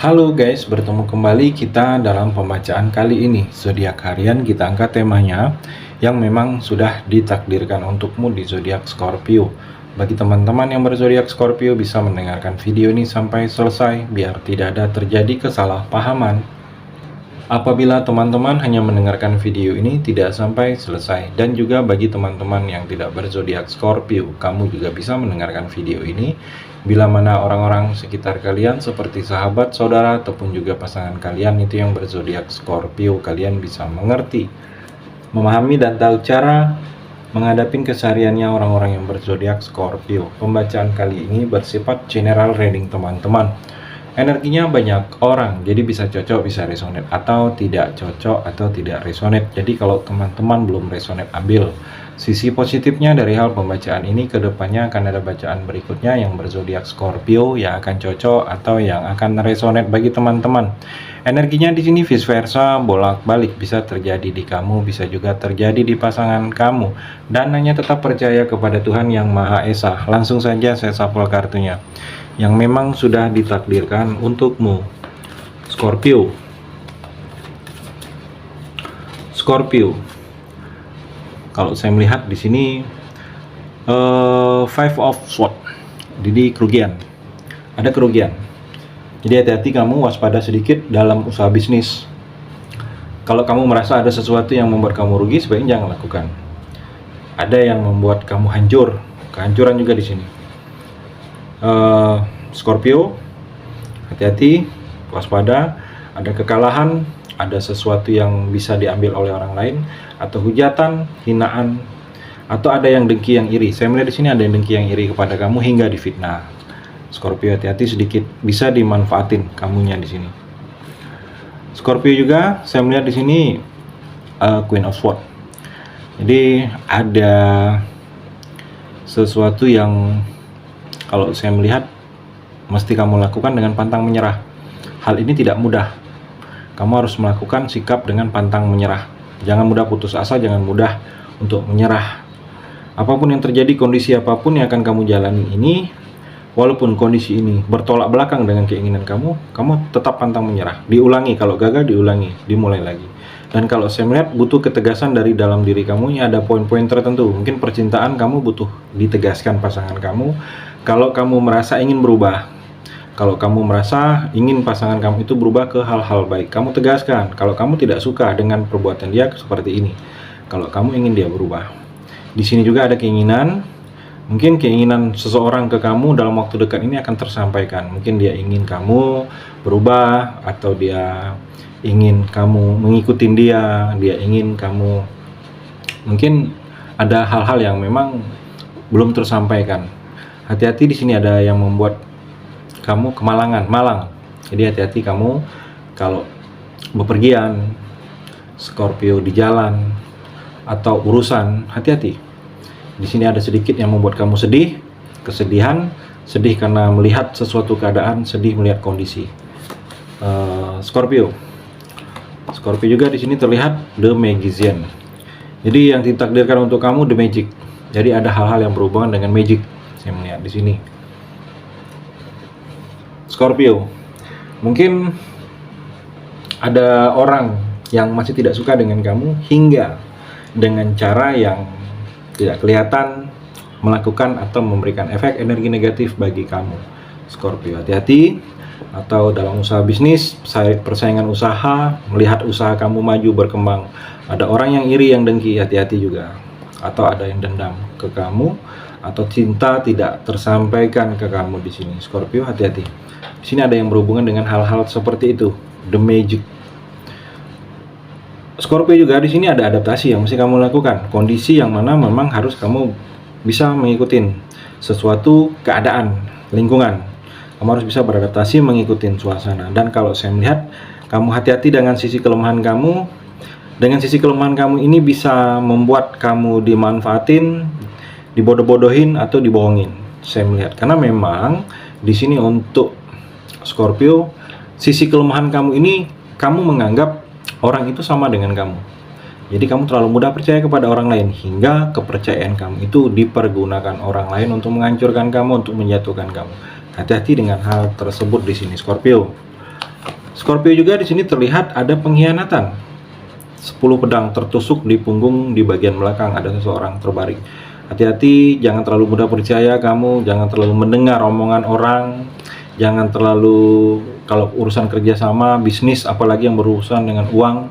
Halo guys, bertemu kembali kita dalam pembacaan kali ini. Zodiak harian kita angkat temanya yang memang sudah ditakdirkan untukmu di zodiak Scorpio. Bagi teman-teman yang berzodiak Scorpio bisa mendengarkan video ini sampai selesai biar tidak ada terjadi kesalahpahaman. Apabila teman-teman hanya mendengarkan video ini tidak sampai selesai, dan juga bagi teman-teman yang tidak berzodiak Scorpio, kamu juga bisa mendengarkan video ini bila mana orang-orang sekitar kalian seperti sahabat, saudara, ataupun juga pasangan kalian itu yang berzodiak Scorpio, kalian bisa mengerti, memahami dan tahu cara menghadapi kesehariannya orang-orang yang berzodiak Scorpio. Pembacaan kali ini bersifat general reading teman-teman. Energinya banyak orang, jadi bisa cocok, bisa resonate, atau tidak cocok, atau tidak resonate. Jadi kalau teman-teman belum resonate, ambil sisi positifnya dari hal pembacaan ini. Kedepannya akan ada bacaan berikutnya yang berzodiak Scorpio yang akan cocok atau yang akan resonate bagi teman-teman. Energinya di sini vice versa, bolak-balik, bisa terjadi di kamu, bisa juga terjadi di pasangan kamu. Dan hanya tetap percaya kepada Tuhan Yang Maha Esa. Langsung saja saya shuffle kartunya yang memang sudah ditakdirkan untukmu. Scorpio. Kalau saya melihat di sini Five of Swords. Jadi kerugian. Ada kerugian. Jadi hati-hati, kamu waspada sedikit dalam usaha bisnis. Kalau kamu merasa ada sesuatu yang membuat kamu rugi, sebaiknya jangan lakukan. Ada yang membuat kamu hancur, kehancuran juga di sini. Scorpio, hati-hati, waspada, ada kekalahan, ada sesuatu yang bisa diambil oleh orang lain, atau hujatan, hinaan, atau ada yang dengki, yang iri. Saya melihat di sini ada yang dengki, yang iri kepada kamu hingga difitnah. Scorpio, hati-hati sedikit, bisa dimanfaatin kamunya di sini. Scorpio juga, saya melihat di sini Queen of Swords. Jadi ada sesuatu yang kalau saya melihat mesti kamu lakukan dengan pantang menyerah. Hal ini tidak mudah. Kamu harus melakukan sikap dengan pantang menyerah. Jangan mudah putus asa, jangan mudah untuk menyerah. Apapun yang terjadi, kondisi apapun yang akan kamu jalani ini, walaupun kondisi ini bertolak belakang dengan keinginan kamu, kamu tetap pantang menyerah. Diulangi, kalau gagal diulangi, dimulai lagi. Dan kalau saya melihat butuh ketegasan dari dalam diri kamu, ini ada poin-poin tertentu. Mungkin percintaan kamu butuh ditegaskan pasangan kamu. Kalau kamu merasa ingin berubah, kalau kamu merasa ingin pasangan kamu itu berubah ke hal-hal baik, kamu tegaskan. Kalau kamu tidak suka dengan perbuatan dia seperti ini, kalau kamu ingin dia berubah. Di sini juga ada keinginan, mungkin keinginan seseorang ke kamu dalam waktu dekat ini akan tersampaikan. Mungkin dia ingin kamu berubah, atau dia ingin kamu mengikuti dia ingin kamu, mungkin ada hal-hal yang memang belum tersampaikan. Hati-hati, di sini ada yang membuat kamu malang. Jadi hati-hati kamu kalau bepergian, Scorpio, di jalan atau urusan, hati-hati. Di sini ada sedikit yang membuat kamu sedih, kesedihan, sedih karena melihat sesuatu keadaan, sedih melihat kondisi. Scorpio juga di sini terlihat The Magician. Jadi yang ditakdirkan untuk kamu The Magic. Jadi ada hal-hal yang berhubungan dengan magic. Saya melihat di sini. Scorpio, mungkin ada orang yang masih tidak suka dengan kamu hingga dengan cara yang tidak kelihatan melakukan atau memberikan efek energi negatif bagi kamu. Scorpio, hati-hati. Atau dalam usaha bisnis, persaingan usaha, melihat usaha kamu maju berkembang, ada orang yang iri, yang dengki, hati-hati juga. Atau ada yang dendam ke kamu, atau cinta tidak tersampaikan ke kamu di sini. Scorpio, hati-hati. Di sini ada yang berhubungan dengan hal-hal seperti itu, The Magic. Scorpio juga di sini ada adaptasi yang mesti kamu lakukan. Kondisi yang mana memang harus kamu bisa mengikuti sesuatu keadaan, lingkungan. Kamu harus bisa beradaptasi mengikuti suasana. Dan kalau saya melihat kamu hati-hati dengan sisi kelemahan kamu. Dengan sisi kelemahan kamu ini bisa membuat kamu dimanfaatin, dibodoh-bodohin, atau dibohongin. Saya melihat karena memang di sini untuk Scorpio, sisi kelemahan kamu ini, kamu menganggap orang itu sama dengan kamu. Jadi kamu terlalu mudah percaya kepada orang lain hingga kepercayaan kamu itu dipergunakan orang lain untuk menghancurkan kamu, untuk menjatuhkan kamu. Hati-hati dengan hal tersebut di sini, Scorpio. Scorpio juga di sini terlihat ada pengkhianatan. 10 pedang tertusuk di punggung, di bagian belakang ada seseorang terbaring. Hati-hati, jangan terlalu mudah percaya kamu, jangan terlalu mendengar omongan orang, jangan terlalu, kalau urusan kerjasama, bisnis, apalagi yang berurusan dengan uang,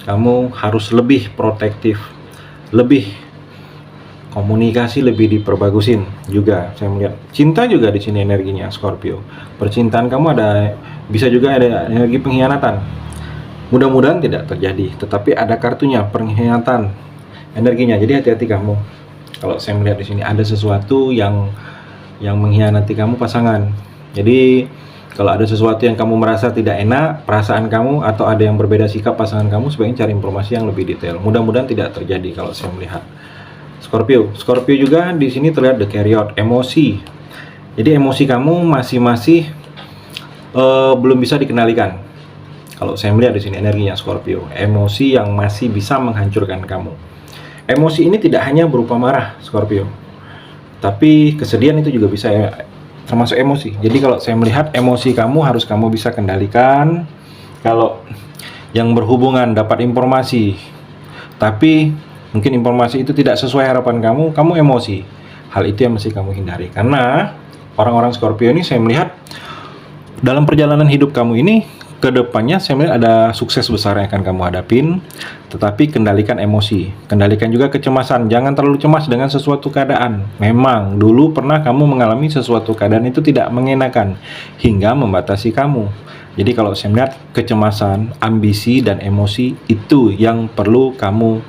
kamu harus lebih protektif, lebih komunikasi lebih diperbagusin juga. Saya melihat cinta juga di sini energinya Scorpio. Percintaan kamu ada, bisa juga ada energi pengkhianatan. Mudah-mudahan tidak terjadi, tetapi ada kartunya pengkhianatan energinya. Jadi hati-hati kamu. Kalau saya melihat di sini ada sesuatu yang mengkhianati kamu pasangan. Jadi kalau ada sesuatu yang kamu merasa tidak enak perasaan kamu, atau ada yang berbeda sikap pasangan kamu, sebaiknya cari informasi yang lebih detail. Mudah-mudahan tidak terjadi kalau saya melihat. Scorpio juga di sini terlihat the chariot, emosi. Jadi emosi kamu masih belum bisa dikendalikan. Kalau saya melihat di sini energinya Scorpio, emosi yang masih bisa menghancurkan kamu. Emosi ini tidak hanya berupa marah, Scorpio, tapi kesedihan itu juga bisa termasuk emosi. Jadi kalau saya melihat emosi kamu harus kamu bisa kendalikan. Kalau yang berhubungan dapat informasi, tapi mungkin informasi itu tidak sesuai harapan kamu emosi. Hal itu yang mesti kamu hindari. Karena orang-orang Scorpio ini saya melihat dalam perjalanan hidup kamu ini, kedepannya saya melihat ada sukses besar yang akan kamu hadapin. Tetapi kendalikan emosi, kendalikan juga kecemasan. Jangan terlalu cemas dengan sesuatu keadaan. Memang dulu pernah kamu mengalami sesuatu keadaan itu tidak mengenakan hingga membatasi kamu. Jadi kalau saya melihat kecemasan, ambisi, dan emosi itu yang perlu kamu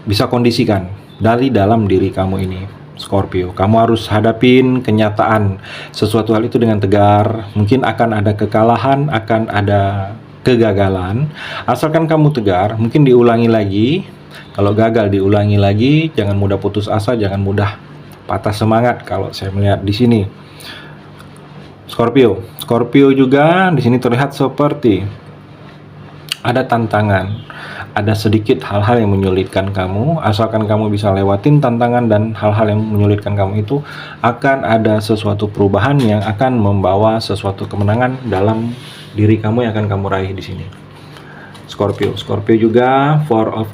bisa kondisikan dari dalam diri kamu ini, Scorpio. Kamu harus hadapin kenyataan sesuatu hal itu dengan tegar. Mungkin akan ada kekalahan, akan ada kegagalan. Asalkan kamu tegar, mungkin diulangi lagi. Kalau gagal diulangi lagi, jangan mudah putus asa, jangan mudah patah semangat. Kalau saya melihat di sini, Scorpio juga di sini terlihat seperti ada tantangan, ada sedikit hal-hal yang menyulitkan kamu. Asalkan kamu bisa lewatin tantangan dan hal-hal yang menyulitkan kamu itu, akan ada sesuatu perubahan yang akan membawa sesuatu kemenangan dalam diri kamu yang akan kamu raih di sini. Scorpio juga Four of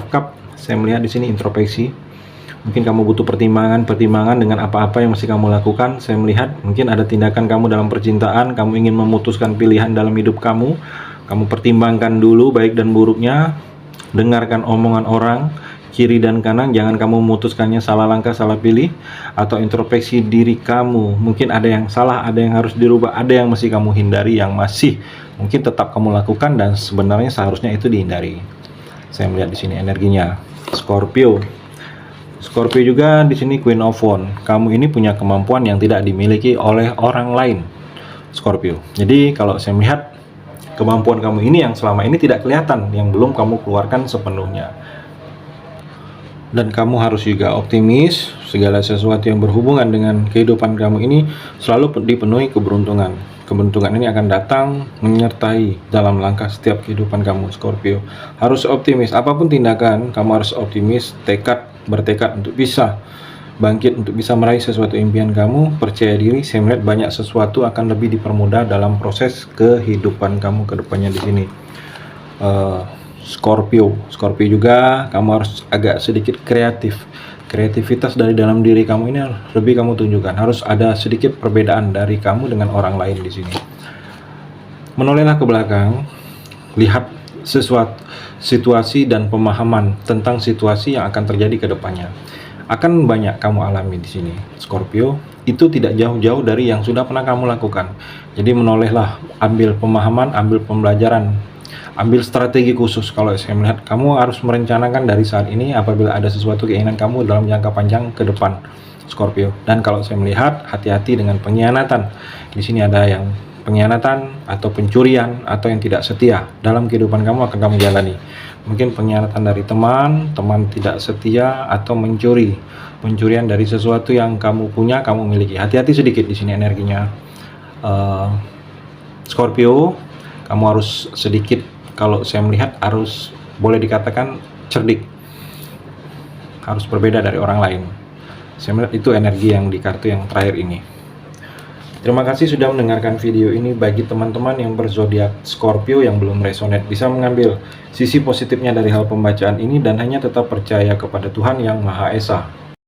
Cup. Saya melihat di sini introspeksi. Mungkin kamu butuh pertimbangan dengan apa-apa yang mesti kamu lakukan. Saya melihat mungkin ada tindakan kamu dalam percintaan, kamu ingin memutuskan pilihan dalam hidup kamu. Kamu pertimbangkan dulu baik dan buruknya, dengarkan omongan orang, kiri dan kanan, jangan kamu memutuskannya salah langkah, salah pilih, atau introspeksi diri kamu. Mungkin ada yang salah, ada yang harus dirubah, ada yang mesti kamu hindari, yang masih mungkin tetap kamu lakukan dan sebenarnya seharusnya itu dihindari. Saya melihat di sini energinya Scorpio juga di sini Queen of Wands. Kamu ini punya kemampuan yang tidak dimiliki oleh orang lain, Scorpio. Jadi kalau saya melihat kemampuan kamu ini yang selama ini tidak kelihatan, yang belum kamu keluarkan sepenuhnya. Dan kamu harus juga optimis. Segala sesuatu yang berhubungan dengan kehidupan kamu ini selalu dipenuhi keberuntungan. Keberuntungan ini akan datang menyertai dalam langkah setiap kehidupan kamu, Scorpio. Harus optimis, apapun tindakan kamu harus optimis, bertekad untuk bisa bangkit, untuk bisa meraih sesuatu impian kamu. Percaya diri. Saya melihat banyak sesuatu akan lebih dipermudah dalam proses kehidupan kamu ke depannya di sini. Scorpio juga kamu harus agak sedikit kreativitas dari dalam diri kamu ini lebih kamu tunjukkan. Harus ada sedikit perbedaan dari kamu dengan orang lain di sini. Menolehlah ke belakang, lihat sesuatu situasi dan pemahaman tentang situasi yang akan terjadi ke depannya. Akan banyak kamu alami di sini, Scorpio. Itu tidak jauh-jauh dari yang sudah pernah kamu lakukan. Jadi menolehlah, ambil pemahaman, ambil pembelajaran, ambil strategi khusus. Kalau saya melihat kamu harus merencanakan dari saat ini apabila ada sesuatu keinginan kamu dalam jangka panjang ke depan, Scorpio. Dan kalau saya melihat, hati-hati dengan pengkhianatan. Di sini ada yang pengkhianatan atau pencurian atau yang tidak setia dalam kehidupan kamu akan kamu jalani. Mungkin pengkhianatan dari teman tidak setia, atau pencurian dari sesuatu yang kamu punya, kamu miliki. Hati-hati sedikit di sini energinya, Scorpio. Kamu harus sedikit, kalau saya melihat harus boleh dikatakan cerdik, harus berbeda dari orang lain. Saya melihat itu energi yang di kartu yang terakhir ini. Terima kasih sudah mendengarkan video ini. Bagi teman-teman yang berzodiak Scorpio yang belum resonate, bisa mengambil sisi positifnya dari hal pembacaan ini dan hanya tetap percaya kepada Tuhan Yang Maha Esa.